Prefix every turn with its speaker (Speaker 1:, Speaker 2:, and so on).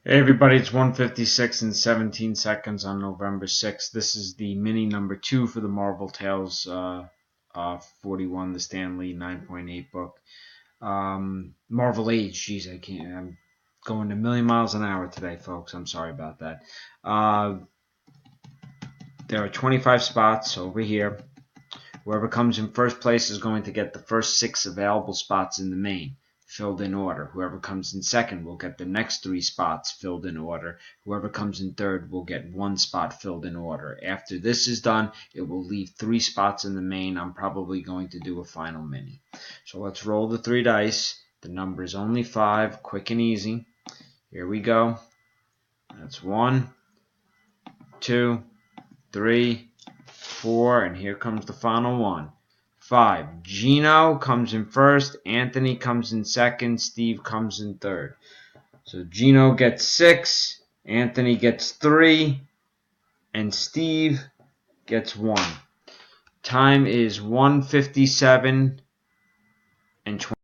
Speaker 1: Hey everybody, it's 1:56 and 17 seconds on November 6th. This is the mini number 2 for the Marvel Tales 41, the Stanley 9.8 book. Marvel Age, jeez, I'm going a million miles an hour today, folks. I'm sorry about that. There are 25 spots over here. Whoever comes in first place is going to get the first 6 available spots in the main, filled in order. Whoever comes in second will get the next 3 spots filled in order. Whoever comes in third will get 1 spot filled in order. After this is done, it will leave 3 spots in the main. I'm probably going to do a final mini. So let's roll the 3 dice. The number is only 5, quick and easy. Here we go. That's 1, 2, 3, 4, and here comes the final one. 5. Gino comes in first, Anthony comes in second, Steve comes in third. So Gino gets 6, Anthony gets 3, and Steve gets 1. Time is 1:57 and 20.